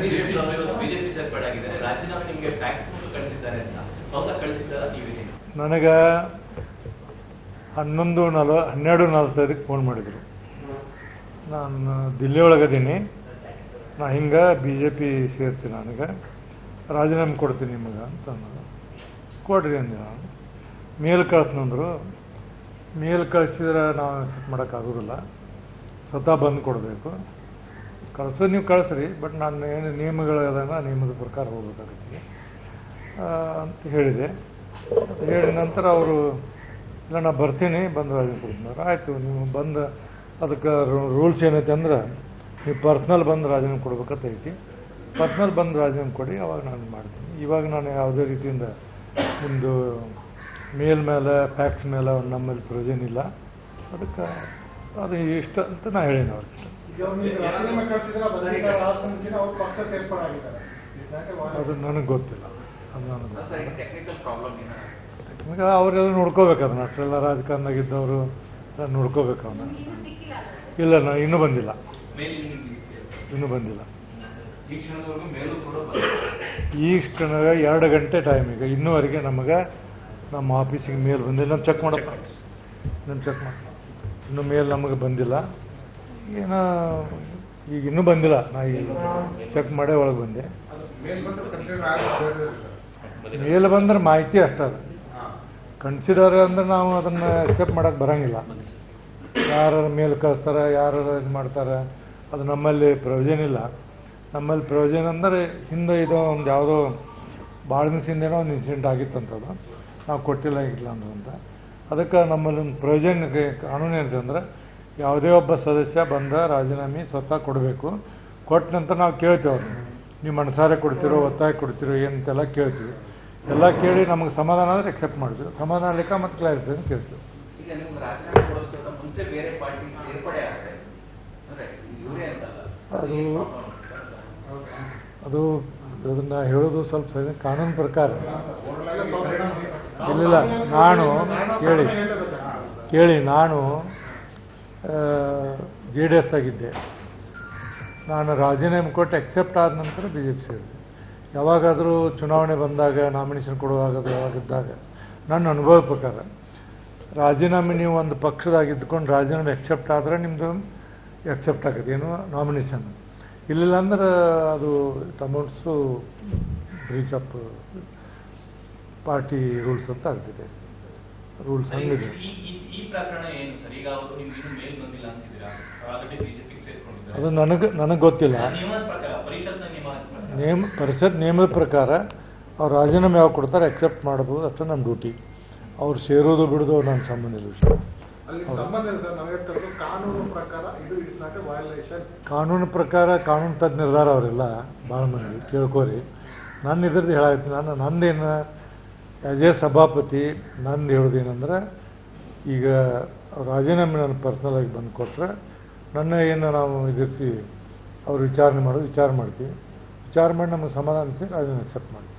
BJP ಸೇರ್ಪಡೆಯಾಗಿದ್ದಾರೆ, ರಾಜೀನಾಮೆ ನಿಮಗೆ ಫ್ಯಾಕ್ಸ್ ಕಳಿಸಿದ್ದಾರೆ ಅಂತ ಹೌದಾ? ಕಳಿಸಿದ್ದಾರ ನೀವೇ? ನನಗೆ 12:45 ಫೋನ್ ಮಾಡಿದರು. ನಾನು ದಿಲ್ಲಿ ಒಳಗದೀನಿ, ನಾ ಹಿಂಗೆ BJP ಸೇರ್ತೀನಿ, ನನಗೆ ರಾಜೀನಾಮೆ ಕೊಡ್ತೀನಿ ನಿಮಗೆ ಅಂತ ಅನ್ನೋದು. ಕೊಡ್ರಿ ಅಂದೆ ನಾನು. ಮೇಲ್ ಕಳಿಸ್ನಂದ್ರು. ಮೇಲ್ ಕಳಿಸಿದ್ರೆ ನಾವು ಅಕ್ಸೆಪ್ಟ್ ಮಾಡೋಕ್ಕಾಗೋದಿಲ್ಲ, ಸ್ವತಃ ಬಂದು ಕೊಡಬೇಕು. ಕಳ್ಸೋದು ನೀವು ಕಳಿಸ್ರಿ, ಬಟ್ ನಾನು ಏನು ನಿಯಮಗಳದನ್ನ ನಿಯಮದ ಪ್ರಕಾರ ಹೋಗ್ಬೇಕಾಗುತ್ತೆ ಅಂತ ಹೇಳಿದೆ. ಹೇಳಿದ ನಂತರ ಅವರು ಇಲ್ಲ ನಾ ಬರ್ತೀನಿ, ಬಂದು ರಾಜೀನಾಮೆ ಕೊಡ್ತಾರೆ. ಆಯಿತು, ನೀವು ಬಂದು ಅದಕ್ಕೆ ರೂಲ್ಸ್ ಏನೈತೆ ಅಂದ್ರೆ ನೀವು ಪರ್ಸ್ನಲ್ ಬಂದು ರಾಜೀನಾಮೆ ಕೊಡ್ಬೇಕಂತ ಐತಿ. ಪರ್ಸ್ನಲ್ ಬಂದು ರಾಜೀನಾಮೆ ಕೊಡಿ, ಅವಾಗ ನಾನು ಮಾಡ್ತೀನಿ. ಇವಾಗ ನಾನು ಯಾವುದೇ ರೀತಿಯಿಂದ ಒಂದು ಮೇಲ್ ಮೇಲೆ ಫ್ಯಾಕ್ಸ್ ಮೇಲೆ ನಮ್ಮಲ್ಲಿ ಪ್ರಯೋಜನ ಇಲ್ಲ, ಅದಕ್ಕೆ ಅದು ಇಷ್ಟ ಅಂತ ನಾ ಹೇಳೀನಿ ಅವ್ರಿಗೆ. ಅದು ನನಗೆ ಗೊತ್ತಿಲ್ಲ, ಅದು ನನಗೆ ಗೊತ್ತಿಲ್ಲ. ಅವರೆಲ್ಲ ನೋಡ್ಕೋಬೇಕು ಅದನ್ನ, ಅಷ್ಟೆಲ್ಲ ರಾಜಕಾರಣದಾಗಿದ್ದವರು ನೋಡ್ಕೋಬೇಕು ಅವನ್ನ. ಇಲ್ಲ, ನಾನು ಇನ್ನೂ ಬಂದಿಲ್ಲ. ಈ ಕ್ಷಣದಾಗ 2 ಗಂಟೆ ಟೈಮ್. ಈಗ ಇನ್ನೂವರೆಗೆ ನಮಗೆ ನಮ್ಮ ಆಫೀಸಿಗೆ ಮೇಲ್ ಬಂದಿಲ್ಲ. ನಾನು ಚೆಕ್ ಮಾಡಪ್ಪ, ಇನ್ನೂ ಮೇಲ್ ನಮಗೆ ಬಂದಿಲ್ಲ. ಏನೋ ಈಗ ಇನ್ನೂ ಬಂದಿಲ್ಲ, ನಾ ಈಗ ಚೆಕ್ ಮಾಡೇ ಒಳಗೆ ಬಂದೆ. ಮೇಲ್ ಬಂದ್ರೆ ಮಾಹಿತಿ ಅಷ್ಟೇ, ಅದು ಕನ್ಸಿಡರ್ ಅಂದ್ರೆ ನಾವು ಅದನ್ನ ಅಕ್ಸೆಪ್ಟ್ ಮಾಡಕ್ಕೆ ಬರಂಗಿಲ್ಲ. ಯಾರು ಮೇಲ್ ಕಳಿಸ್ತಾರೆ, ಯಾರು ಇದು ಮಾಡ್ತಾರೆ, ಅದು ನಮ್ಮಲ್ಲಿ ಪ್ರಯೋಜನ ಇಲ್ಲ. ನಮ್ಮಲ್ಲಿ ಪ್ರಯೋಜನ ಅಂದರೆ ಹಿಂದೆ ಇದು ಒಂದು ಯಾವುದೋ ಭಾಳ ದಿವಸದಿಂದೇನೋ ಒಂದು ಇನ್ಸಿಡೆಂಟ್ ಆಗಿತ್ತಂಥದ್ದು, ನಾವು ಕೊಟ್ಟಿಲ್ಲ ಇಲ್ಲ ಅಂತ. ಅದಕ್ಕೆ ನಮ್ಮಲ್ಲಿ ಒಂದು ಪ್ರಯೋಜನ ಕಾನೂನು ಏನಂತಂದ್ರೆ ಯಾವುದೇ ಒಬ್ಬ ಸದಸ್ಯ ಬಂದ ರಾಜೀನಾಮೆ ಸ್ವತಃ ಕೊಡಬೇಕು. ಕೊಟ್ಟ ನಂತರ ನಾವು ಕೇಳ್ತೇವೆ ಅವ್ರನ್ನ, ನೀವು ಮನಸಾರೆ ಕೊಡ್ತಿರೋ ಒತ್ತಾಯ ಕೊಡ್ತಿರೋ ಏನಂತೆಲ್ಲ ಕೇಳ್ತೀವಿ. ಎಲ್ಲ ಕೇಳಿ ನಮಗೆ ಸಮಾಧಾನ ಆದರೆ ಅಕ್ಸೆಪ್ಟ್ ಮಾಡ್ತೀವಿ, ಸಮಾಧಾನ ಲೆಕ್ಕ ಮತ್ತು ಕ್ಲಾರಿಫಿಕೇಶನ್ ಕೇಳ್ತೀವಿ. ಅದು ಅದನ್ನ ಹೇಳೋದು ಸ್ವಲ್ಪ ಸರಿ. ಕಾನೂನು ಪ್ರಕಾರ ಇಲ್ಲ, ನಾನು ಕೇಳಿ ನಾನು JDS ಆಗಿದ್ದೆ. ನಾನು ರಾಜೀನಾಮೆ ಕೊಟ್ಟು ಅಕ್ಸೆಪ್ಟ್ ಆದ ನಂತರ BJP ಸೇರಿದೆ. ಯಾವಾಗಾದರೂ ಚುನಾವಣೆ ಬಂದಾಗ, ನಾಮಿನೇಷನ್ ಕೊಡುವಾಗ, ಯಾವಾಗಿದ್ದಾಗ ನನ್ನ ಅನುಭವದ ಪ್ರಕಾರ ರಾಜೀನಾಮೆ ನೀವು ಒಂದು ಪಕ್ಷದಾಗಿದ್ದುಕೊಂಡು ರಾಜೀನಾಮೆ ಅಕ್ಸೆಪ್ಟ್ ಆದರೆ ನಿಮ್ಮದು ಅಕ್ಸೆಪ್ಟ್ ಆಗುತ್ತೆ, ಏನು ನಾಮಿನೇಷನ್. ಇಲ್ಲಿಲ್ಲ ಅಂದ್ರೆ ಅದು amounts breach of party rules ಅಂತ ಆಗ್ತಿದೆ. ರೂಲ್ಸ್ ಹಂಗಿದೆ. ಅದು ನನಗೆ ಗೊತ್ತಿಲ್ಲ. ಪರಿಷತ್ ನಿಯಮದ ಪ್ರಕಾರ ಅವ್ರು ರಾಜೀನಾಮೆ ಯಾವಾಗ ಕೊಡ್ತಾರೆ ಅಕ್ಸೆಪ್ಟ್ ಮಾಡಬಹುದು, ಅಷ್ಟೇ ನಮ್ಮ ಡ್ಯೂಟಿ. ಅವ್ರು ಸೇರೋದು ಬಿಡೋದು ನನ್ನ ಸಂಬಂಧ ಇಲ್ಲ ವಿಷಯ. ಕಾನೂನು ಪ್ರಕಾರ ಕಾನೂನು ತಜ್ಞ ನಿರ್ಧಾರ ಅವರೆಲ್ಲ ಭಾಳ ಮಂದಿ ಕೇಳ್ಕೋರಿ. ನನ್ನ ಇದ್ರದ್ದು ಹೇಳಾಗ್ತೀನಿ. ನಂದೇನು ಆ್ಯಸ್ ಎ ಸಭಾಪತಿ ನಂದು ಹೇಳೋದೇನೆಂದ್ರೆ, ಈಗ ರಾಜೀನಾಮೆ ನಾನು ಪರ್ಸನಲ್ ಆಗಿ ಬಂದು ಕೊಟ್ಟರೆ ನನ್ನ ಏನು ನಾವು ಇದಿರ್ತೀವಿ ಅವ್ರು ವಿಚಾರ ಮಾಡ್ತೀವಿ. ವಿಚಾರ ಮಾಡಿ ನಮಗೆ ಸಮಾಧಾನ ಅನಿಸಿ ರಾಜೀನಾಮೆ ಅಕ್ಸೆಪ್ಟ್ ಮಾಡ್ತೀವಿ.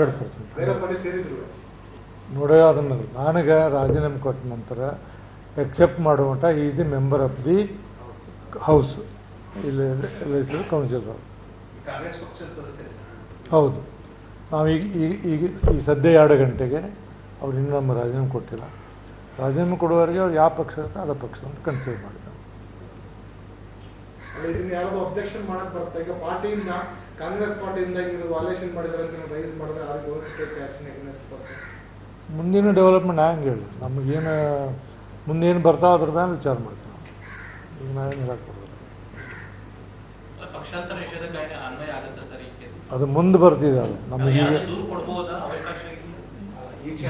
100%. ನೋಡೋ ಅದನ್ನ ನನಗೆ ರಾಜೀನಾಮೆ ಕೊಟ್ಟ ನಂತರ ಅಕ್ಸೆಪ್ಟ್ ಮಾಡುವಂಥ is the member of the house, ಇಲ್ಲಿ ಕೌನ್ಸಿಲ್. ಹೌದು, ನಾವು ಈಗ ಸದ್ಯ 2 ಗಂಟೆಗೆ ಅವ್ರು ಇನ್ನೂ ನಮ್ಮ ರಾಜೀನಾಮೆ ಕೊಟ್ಟಿಲ್ಲ. ರಾಜೀನಾಮೆ ಕೊಡುವವರೆಗೆ ಅವ್ರು ಯಾವ ಪಕ್ಷ ಇರುತ್ತೆ ಅದ ಪಕ್ಷ ಅಂತ ಕನ್ಸಿಡರ್ ಮಾಡಿದ್ದಾರೆ. ಅಬ್ಜೆಕ್ಷನ್ ಮಾಡಕ್ ಬರುತ್ತೆ. ಈಗ ಪಾರ್ಟಿಯಿಂದ ಕಾಂಗ್ರೆಸ್ ಪಾರ್ಟಿಯಿಂದ ವಾಲೇಷನ್ ಮಾಡಿದ್ರೆ ಮುಂದಿನ ಡೆವಲಪ್ಮೆಂಟ್ ಹ್ಯಾಂಗೆ ಹೇಳಿ, ನಮಗೇನು ಮುಂದೇನು ಬರ್ತಾವ ಅದ್ರ ಮೇಲೆ ವಿಚಾರ ಮಾಡ್ತೀವಿ. ಈಗ ನಾವೇನು ಹೇಳಕ್ ಬರೋದಿಲ್ಲ. ಅದು ಮುಂದೆ ಬರ್ತಿದೆ. ಅದು ನಮಗೆ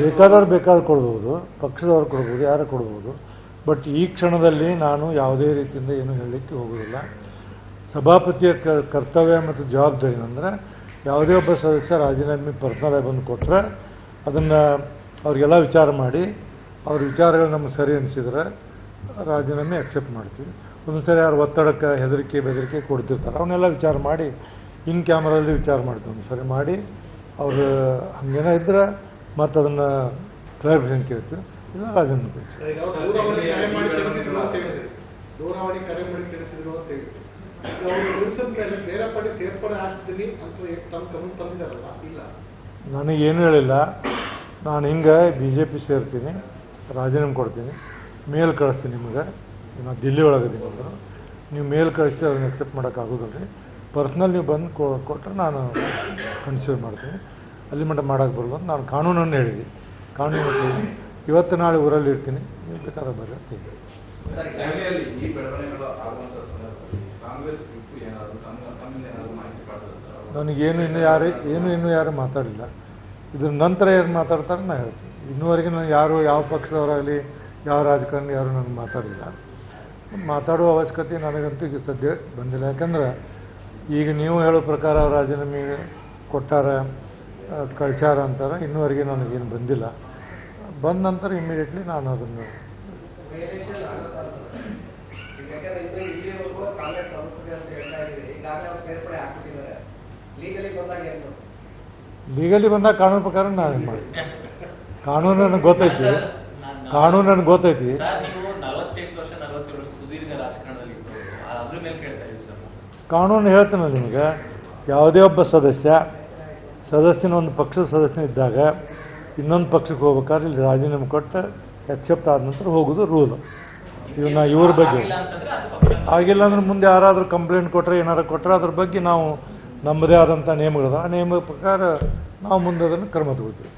ಬೇಕಾದ್ರೆ ಕೊಡ್ಬೋದು, ಪಕ್ಷದವ್ರು ಕೊಡ್ಬೋದು, ಯಾರು ಕೊಡ್ಬೋದು. ಬಟ್ ಈ ಕ್ಷಣದಲ್ಲಿ ನಾನು ಯಾವುದೇ ರೀತಿಯಿಂದ ಏನು ಹೇಳಲಿಕ್ಕೆ ಹೋಗೋದಿಲ್ಲ. ಸಭಾಪತಿಯ ಕರ್ತವ್ಯ ಮತ್ತು ಜವಾಬ್ದಾರಿ ಅಂದರೆ ಯಾವುದೇ ಒಬ್ಬ ಸದಸ್ಯ ರಾಜೀನಾಮೆ ಪರ್ಸನಲ್ ಆಗಿ ಬಂದು ಕೊಟ್ಟರೆ ಅದನ್ನು ಅವ್ರಿಗೆಲ್ಲ ವಿಚಾರ ಮಾಡಿ ಅವ್ರ ವಿಚಾರಗಳು ನಮ್ಗೆ ಸರಿ ಅನಿಸಿದ್ರೆ ರಾಜೀನಾಮೆ ಅಕ್ಸೆಪ್ಟ್ ಮಾಡ್ತೀವಿ. ಒಂದೊಂದ್ಸರಿ ಯಾರು ಒತ್ತಡಕ್ಕೆ ಹೆದರಿಕೆ ಬೆದರಿಕೆ ಕೊಡ್ತಿರ್ತಾರೆ, ಅವನ್ನೆಲ್ಲ ವಿಚಾರ ಮಾಡಿ ಇನ್ ಕ್ಯಾಮ್ರಲ್ಲಿ ವಿಚಾರ ಮಾಡ್ತೀವಿ. ಒಂದ್ಸರಿ ಮಾಡಿ ಅವ್ರು ಹಂಗೇನೋ ಇದ್ರೆ ಮತ್ತೆ ಅದನ್ನು ಕ್ಲಾರಿಫಿಕೇಶನ್ ಕೇಳ್ತೀವಿ, ಇಲ್ಲ ರಾಜೀನಾಮೆ ದೂರವಾಣಿ ಕರೆ ಮಾಡಿ ತಿಳಿಸಿದ್ರು ಅಂತ ಹೇಳಿದ್ರು. ಅವರು ನಿಲ್ಸಿದ ಮೇಲೆ ಬೇರೆ ಪಾರ್ಟಿ ಸೇರ್ಪಡೆ ಆಗ್ತೀನಿ ಅಂತ ತಮ್ಮ ಗಮನ ತಂದಿದ್ದಾರಲ್ಲ? ಇಲ್ಲ, ನನಗೇನು ಹೇಳಿಲ್ಲ. ನಾನು ಹಿಂಗೆ BJP ಸೇರ್ತೀನಿ, ರಾಜೀನಾಮೆ ಕೊಡ್ತೀನಿ, ಮೇಲ್ ಕಳಿಸ್ತೀನಿ ನಿಮಗೆ. ನಾನು ದಿಲ್ಲಿ ಒಳಗದೀನಿ ಅಂದ್ರೆ ನೀವು ಮೇಲ್ ಕಳಿಸಿ ಅದನ್ನ ಎಕ್ಸೆಪ್ಟ್ ಮಾಡೋಕ್ಕಾಗೋದಿಲ್ಲ ರೀ. ಪರ್ಸ್ನಲ್ ನೀವು ಬಂದು ಕೊಟ್ಟರೆ ನಾನು ಕನ್ಸಿಡರ್ ಮಾಡ್ತೀನಿ. ಅಲ್ಲಿ ಮಟ್ಟ ಮಾಡೋಕ್ಕೆ ಬರಲ್ಲ ಅಂತ ನಾನು ಕಾನೂನನ್ನು ಹೇಳಿದ್ವಿ. ಕಾನೂನು ಇವತ್ತು ನಾಳೆ ಊರಲ್ಲಿ ಇರ್ತೀನಿ, ನೀವು ಬೇಕಾದ್ರೆ ಬರ್ರಿ ಅಂತ ಹೇಳಿ. ದೆಹಲಿಯಲ್ಲಿ ಈ ಬೆಳವಣಿಗೆಗಳು ಆಗುವಂತ ಸಂದರ್ಭದಲ್ಲಿ ಕಾಂಗ್ರೆಸ್ ಗುಂಪು ಏನಾದರೂ ತಮ್ಮಿಂದ ಏನಾದರೂ ಮಾಹಿತಿ ಪಡೆದ ಸರ್? ನನಗೇನು ಇನ್ನೂ ಯಾರು ಮಾತಾಡಿಲ್ಲ. ಇದ್ರ ನಂತರ ಏನು ಮಾತಾಡ್ತಾರೆ ನಾನು ಹೇಳ್ತೀನಿ. ಇನ್ನೂವರೆಗೆ ನಾನು ಯಾರು ಯಾವ ಪಕ್ಷದವರಾಗಲಿ ಯಾವ ರಾಜಕಾರಣಿ ಯಾರು ನನಗೆ ಮಾತಾಡಿಲ್ಲ. ಮಾತಾಡುವ ಅವಶ್ಯಕತೆ ನನಗಂತೂ ಈಗ ಸದ್ಯ ಬಂದಿಲ್ಲ. ಯಾಕಂದ್ರೆ ಈಗ ನೀವು ಹೇಳೋ ಪ್ರಕಾರ ರಾಜೀನಾಮೆ ಕೊಟ್ಟಾರ, ಕಳಿಸ್ಯಾರ ಅಂತಾರೆ. ಇನ್ನೂವರೆಗೆ ನನಗೇನು ಬಂದಿಲ್ಲ. ಬಂದ ನಂತರ ಇಮಿಡಿಯೇಟ್ಲಿ ನಾನು ಅದನ್ನು ಲೀಗಲಿ ಬಂದಾಗ ಕಾನೂನು ಪ್ರಕಾರ ನಾನು ಮಾಡ್ತೀನಿ. ಕಾನೂನು ನನಗೆ ಗೊತ್ತೈತಿ. ಸರ್, ನೀವು 48 ವರ್ಷ 47 ವರ್ಷ ಸುದೀರ್ಘ ರಾಜಕಾರಣದಲ್ಲಿ ಇದ್ದು ಅದ್ರ ಮೇಲೆ ಕೇಳ್ತಾ ಇದ್ದೀವಿ ಸರ್. ಕಾನೂನು ಹೇಳ್ತಾನಲ್ಲ ನಿಮಗೆ, ಯಾವುದೇ ಒಬ್ಬ ಸದಸ್ಯನ ಒಂದು ಪಕ್ಷದ ಸದಸ್ಯನ ಇದ್ದಾಗ ಇನ್ನೊಂದು ಪಕ್ಷಕ್ಕೆ ಹೋಗ್ಬೇಕಾದ್ರೆ ಇಲ್ಲಿ ರಾಜೀನಾಮೆ ಕೊಟ್ಟು ಎಕ್ಸೆಪ್ಟ್ ಆದ ನಂತರ ಹೋಗೋದು ರೂಲ್. ಇವನ್ನ ಇವ್ರ ಬಗ್ಗೆ ಆಗಿಲ್ಲ ಅಂದ್ರೆ ಮುಂದೆ ಯಾರಾದರೂ ಕಂಪ್ಲೇಂಟ್ ಕೊಟ್ಟರೆ ಏನಾರು ಕೊಟ್ಟರೆ ಅದ್ರ ಬಗ್ಗೆ ನಾವು ನಮ್ಮದೇ ಆದಂಥ ನಿಯಮಗಳದ, ಆ ನಿಯಮದ ಪ್ರಕಾರ ನಾವು ಮುಂದೆ ಅದನ್ನು ಕ್ರಮ ತಗೋತೀವಿ.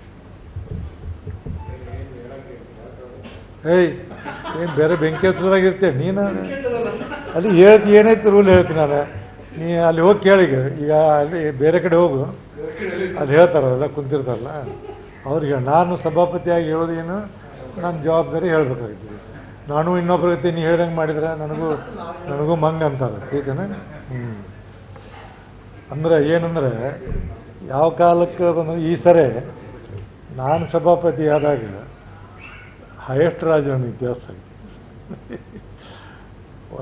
ಏನು ಬೇರೆ ಬೆಂಕಿ ಹತ್ತದಾಗ ಇರ್ತೇನೆ ನೀನು ಅಲ್ಲಿ ಹೇಳ್ತಿ, ಏನೈತೆ ರೂಲ್ ಹೇಳ್ತೀನಿ ನಾನು. ನೀ ಅಲ್ಲಿ ಹೋಗಿ ಕೇಳಿಗ, ಈಗ ಅಲ್ಲಿ ಬೇರೆ ಕಡೆ ಹೋಗು, ಅಲ್ಲಿ ಹೇಳ್ತಾರಲ್ಲ ಕುಂತಿರ್ತಾರಲ್ಲ ಅವ್ರಿಗೆ. ನಾನು ಸಭಾಪತಿಯಾಗಿ ಹೇಳೋದೇನು ನನ್ನ ಜವಾಬ್ದಾರಿ ಹೇಳ್ಬೇಕಾಗಿತ್ತು. ನಾನು ಇನ್ನೊಬ್ಬರ ಜೊತೆ ನೀ ಹೇಳ್ದಂಗೆ ಮಾಡಿದ್ರೆ ನನಗೂ ಮಂಗ ಅಂತಾರೆ. ठीकೇನ? ಅಂದ್ರೆ ಏನಂದ್ರೆ ಯಾವ ಕಾಲಕ್ಕೆ ಈ ಸರಿ ನಾನು ಸಭಾಪತಿ ಆದಾಗ ಹೈಯೆಸ್ಟ್ ರಾಜೀನಾಮೆ ಇತಿಹಾಸ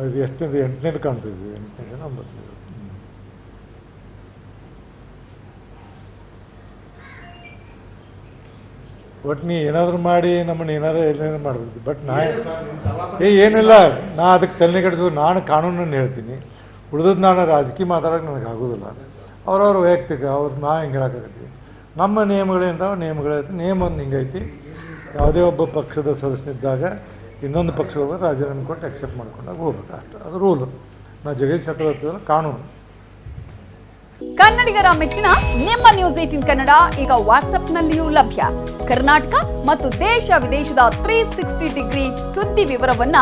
ಇದು ಎಷ್ಟನೇದು 8ನೇದು ಕಾಣ್ತಿದ್ವಿ, 8ನೇದು 9ನೇದು. ಒಟ್ಟು ನೀ ಏನಾದರೂ ಮಾಡಿ ನಮ್ಮನ್ನು ಏನಾದ್ರು ಮಾಡ್ಬೋದು. ಬಟ್ ಏನಿಲ್ಲ, ನಾ ಅದಕ್ಕೆ ತಲೆ ಕೆಡಿಸೋದು. ನಾನು ಕಾನೂನನ್ನು ಹೇಳ್ತೀನಿ, ಉಳಿದದ್ದು ನಾನು ರಾಜಕೀಯ ಮಾತಾಡೋಕೆ ನನಗೆ ಆಗೋದಿಲ್ಲ. ಅವ್ರವ್ರ ವೈಯಕ್ತಿಕ ನಾ ಹಿಂಗೆ ಹೇಳೋಕ್ಕಾಗತ್ತೀವಿ. ನಮ್ಮ ನಿಯಮಗಳೇಂತಾವ ನಿಯಮಗಳೈತಿ. ನಿಯಮ ಒಂದು ಹಿಂಗೈತಿ, ಯಾವುದೇ ಒಬ್ಬ ಪಕ್ಷದ ಸದಸ್ಯನಿದ್ದಾಗ ಇನ್ನೊಂದು ಪಕ್ಷದ ರಾಜೀನಾಮೆ ಕೊಟ್ಟು ಅಕ್ಸೆಪ್ಟ್ ಮಾಡ್ಕೊಂಡಾಗ ಹೋಗ್ಬೇಕು ಅಷ್ಟೇ. ಅದು ರೂಲು. ನಾ ಜಗತ್ ಚಟುವಟಿಕೆ ಕಾನೂನು. ಕನ್ನಡಿಗರ ಮೆಚ್ಚಿನ ನಿಮ್ಮ ನ್ಯೂಸ್ 18 ಕನ್ನಡ ಈಗ ವಾಟ್ಸ್ಆಪ್ನಲ್ಲಿಯೂ ಲಭ್ಯ. ಕರ್ನಾಟಕ ಮತ್ತು ದೇಶ ವಿದೇಶದ 360 ಡಿಗ್ರಿ ಸುದ್ದಿ ವಿವರವನ್ನ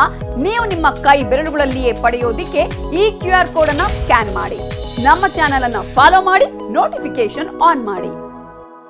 ನೀವು ನಿಮ್ಮ ಕೈ ಬೆರಳುಗಳಲ್ಲಿಯೇ ಪಡೆಯೋದಿಕ್ಕೆ ಈ QR ಕೋಡ್ ಅನ್ನ ಸ್ಕ್ಯಾನ್ ಮಾಡಿ. ನಮ್ಮ ಚಾನೆಲ್ ಅನ್ನ ಫಾಲೋ ಮಾಡಿ, ನೋಟಿಫಿಕೇಶನ್ ಆನ್ ಮಾಡಿ.